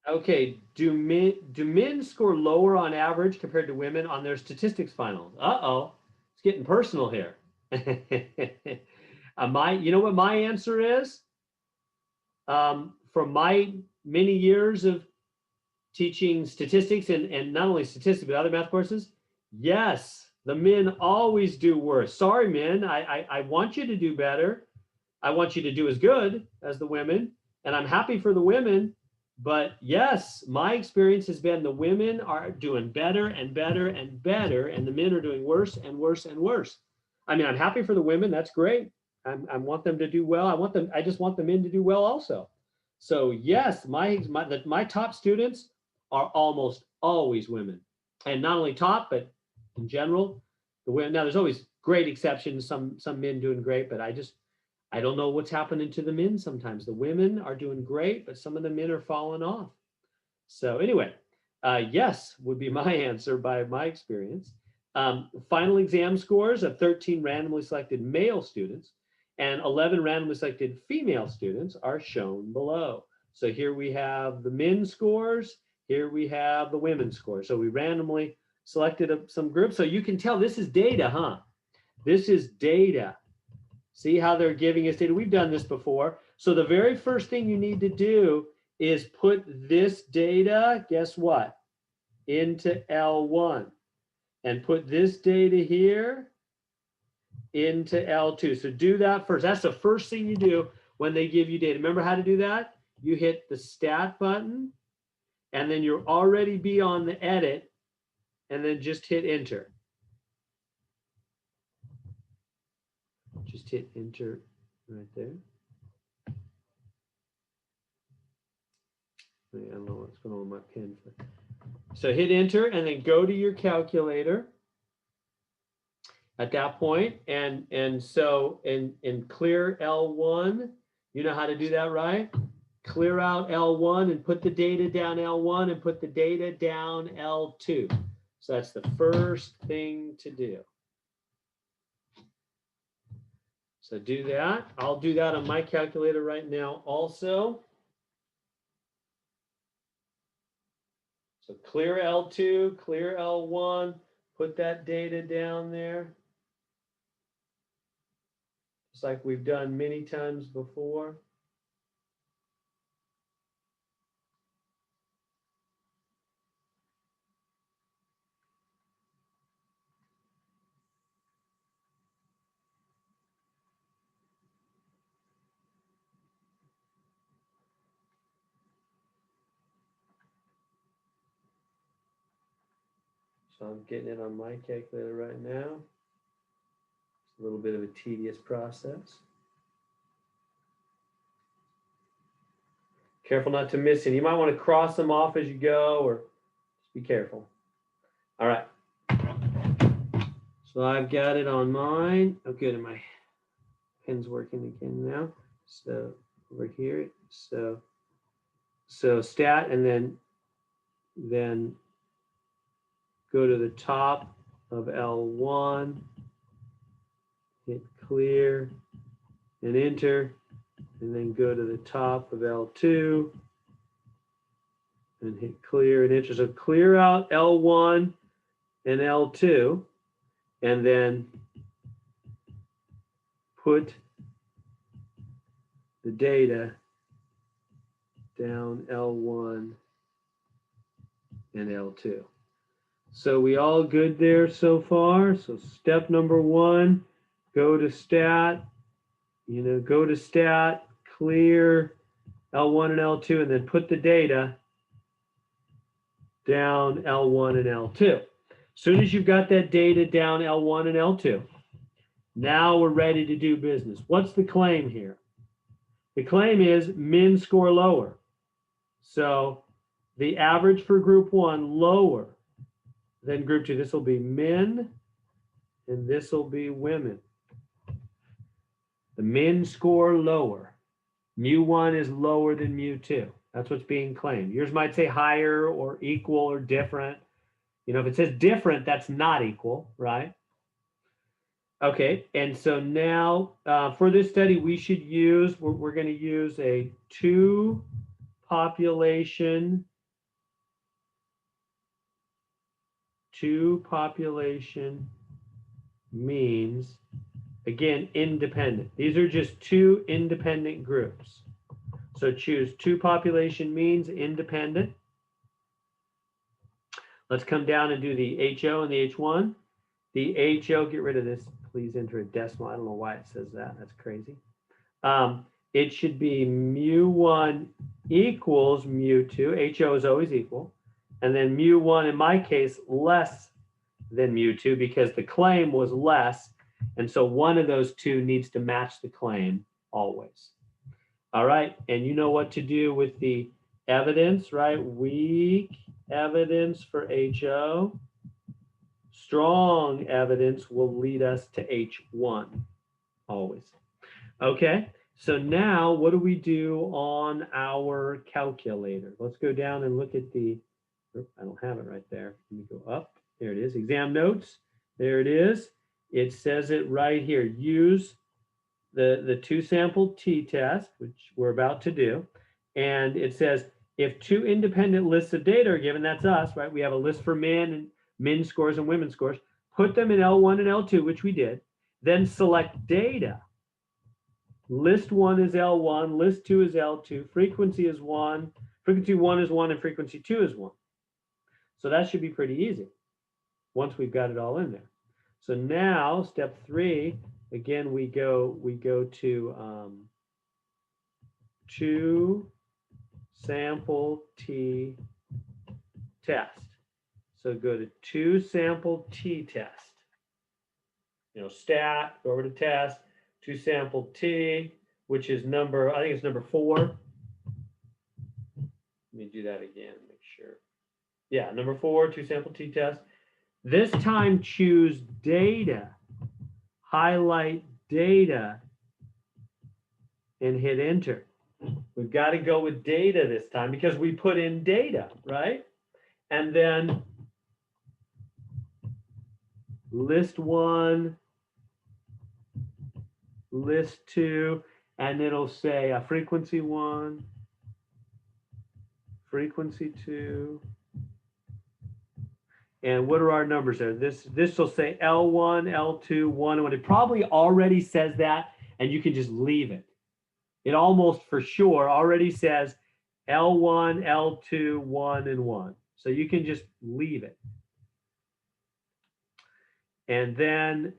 Okay, do men score lower on average compared to women on their statistics finals? Uh-oh, it's getting personal here. You know what my answer is? From my many years of teaching statistics and not only statistics but other math courses, yes, the men always do worse. Sorry, men, I want you to do better. I want you to do as good as the women, and I'm happy for the women. But yes, my experience has been the women are doing better and better and better, and the men are doing worse and worse and worse. I mean, I'm happy for the women. That's great. I want them to do well. I want them. I just want the men to do well also. So yes, my top students are almost always women, and not only top, but in general, the women. Now, there's always great exceptions. Some men doing great, but I don't know what's happening to the men sometimes. The women are doing great, but some of the men are falling off. So anyway, yes would be my answer by my experience. Final exam scores of 13 randomly selected male students and 11 randomly selected female students are shown below. So here we have the men's scores. Here we have the women's scores. So we randomly selected some groups. So you can tell this is data, huh? This is data. See how they're giving us data? We've done this before. So the very first thing you need to do is put this data, guess what, into L1 and put this data here into L2. So do that first. That's the first thing you do when they give you data. Remember how to do that? You hit the stat button and then you'll already be on the edit and then just hit enter. Just hit enter right there. I don't know what's going on with my pen. So hit enter and then go to your calculator at that point and clear L1. You know how to do that, right? Clear out L1 and put the data down L1 and put the data down L2. So that's the first thing to do. So do that. I'll do that on my calculator right now also. So clear L2, clear L1, put that data down there. Just like we've done many times before. So I'm getting it on my calculator right now. It's a little bit of a tedious process. Careful not to miss any. You might want to cross them off as you go, or just be careful. All right. So I've got it on mine. Oh, good. And my pen's working again now. So over here. So stat, and then go to the top of L1, hit clear and enter, and then go to the top of L2 and hit clear and enter. So clear out L1 and L2, and then put the data down L1 and L2. So we all good there so far? So step number one, go to stat, go to stat, clear L1 and L2, and then put the data down L1 and L2. As soon as you've got that data down L1 and L2, now we're ready to do business. What's the claim here? The claim is men score lower. So the average for group one lower than group two. This will be men and this will be women. The men score lower. mu1 is lower than mu2. That's what's being claimed. Yours might say higher or equal or different. If it says different, that's not equal, right? Okay, and so now for this study, we should use, we're going to use a two population two population means, again, independent. These are just two independent groups. So choose two population means independent. Let's come down and do the HO and the H1. The HO, get rid of this. Please enter a decimal. I don't know why it says that. That's crazy. It should be mu1 equals mu2. HO is always equal. And then mu1, in my case, less than mu2 because the claim was less. And so one of those two needs to match the claim always. All right. And you know what to do with the evidence, right? Weak evidence for HO. Strong evidence will lead us to H1 always. Okay. So now what do we do on our calculator? Let's go down and look at the, I don't have it right there. Let me go up. There it is. Exam notes. There it is. It says it right here. Use the two sample t-test, which we're about to do. And it says if two independent lists of data are given, that's us, right? We have a list for men scores and women scores. Put them in L1 and L2, which we did. Then select data. List 1 is L1, list 2 is L2, frequency is 1, frequency 1 is 1, and frequency 2 is 1. So that should be pretty easy once we've got it all in there. So now step 3, again, we go to two sample t test. So go to two sample t test. You know, stat, go over to test. Two sample t, which is number, I think it's number 4. Let me do that again, make sure. Yeah, number 4, two sample t test. This time choose data, highlight data, and hit enter. We've got to go with data this time because we put in data, right? And then list 1, list 2, and it'll say frequency 1, frequency 2. And what are our numbers there? This will say L1, L2, 1, and 1. It probably already says that, and you can just leave it. It almost for sure already says L1, L2, 1, and 1. So you can just leave it. And then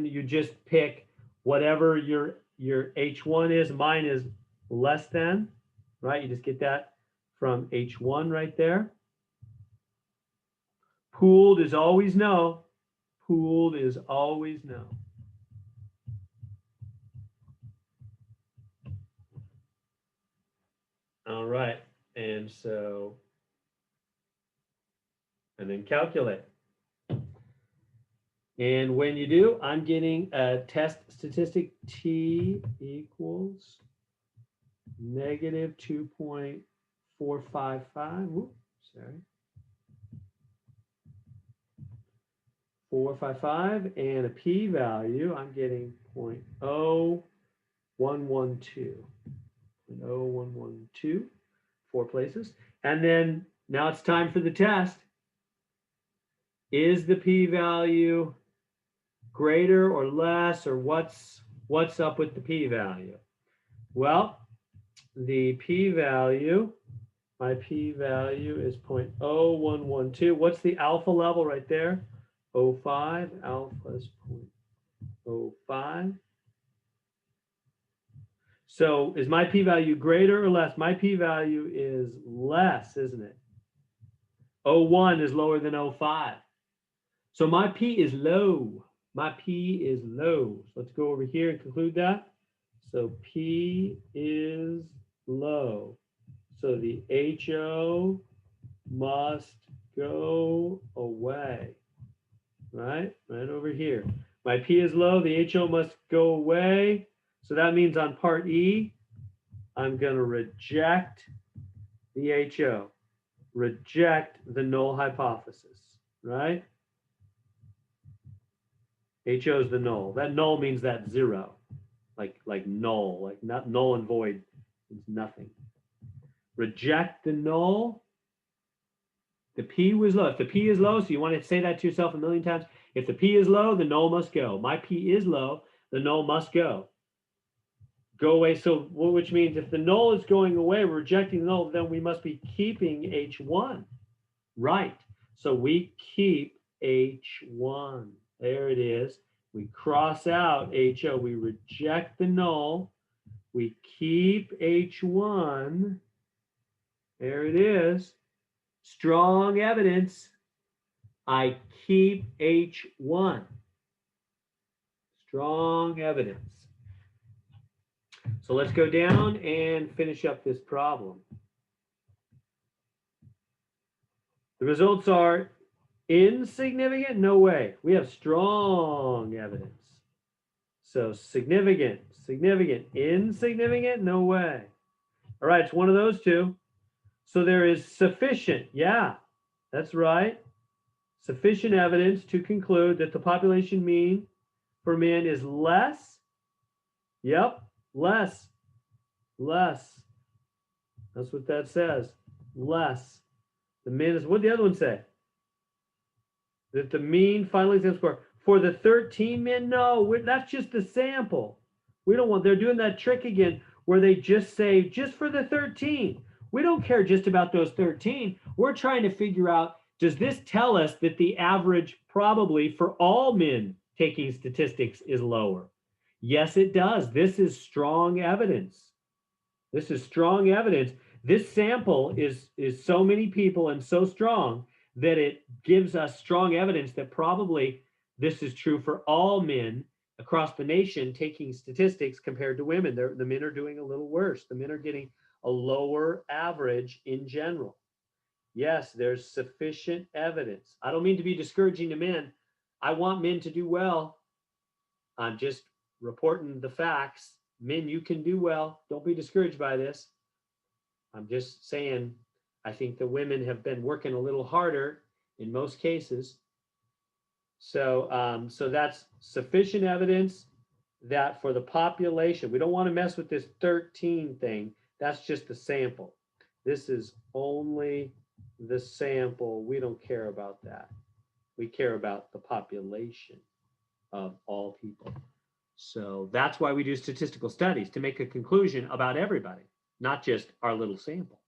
you just pick whatever your H1 is. Mine is less than, right? You just get that from H1 right there. Pooled is always no. Pooled is always no. All right. And so, and then calculate. And when you do, I'm getting a test statistic t equals negative 2.455. Whoops, sorry. 455 and a p-value, I'm getting 0.0112. 0.0112, 4 places. And then now it's time for the test. Is the p-value greater or less, or what's up with the p-value? Well, the p-value, my p-value is 0.0112. What's the alpha level right there? 0.05, alpha is 0.05. So is my p-value greater or less? My p-value is less, isn't it? 0.1 is lower than 0.5. So my p is low. My p is low. So let's go over here and conclude that. So p is low. So the HO must go away. Right over here. My p is low, the HO must go away. So that means on part E, I'm going to reject the HO, reject the null hypothesis, right? HO is the null. That null means that 0, like null, like not null and void is nothing. Reject the null The P was low. If the P is low, so you want to say that to yourself a million times. If the P is low, the null must go. My P is low, the null must go. Go away. So, which means if the null is going away, we're rejecting the null, then we must be keeping H1. Right. So we keep H1. There it is. We cross out HO. We reject the null. We keep H1. There it is. Strong evidence. I keep H1. Strong evidence. So let's go down and finish up this problem. The results are insignificant? No way. We have strong evidence. So significant, significant, insignificant? No way. All right, it's one of those two. So there is sufficient. Yeah, that's right. Sufficient evidence to conclude that the population mean for men is less. Yep, less. Less. That's what that says. Less. The mean is, what did the other one say? That the mean final exam score for the 13 men? No, that's just the sample. We don't want, they're doing that trick again where they just say, just for the 13. We don't care just about those 13. We're trying to figure out, does this tell us that the average probably for all men taking statistics is lower? Yes, it does. This is strong evidence. This is strong evidence. This sample is so many people and so strong that it gives us strong evidence that probably this is true for all men across the nation taking statistics compared to women. The men are doing a little worse. The men are getting a lower average in general. Yes, there's sufficient evidence. I don't mean to be discouraging to men. I want men to do well. I'm just reporting the facts. Men, you can do well. Don't be discouraged by this. I'm just saying, I think the women have been working a little harder in most cases. So, so that's sufficient evidence that for the population, we don't want to mess with this 13 thing. That's just the sample. This is only the sample. We don't care about that. We care about the population of all people. So that's why we do statistical studies, to make a conclusion about everybody, not just our little sample.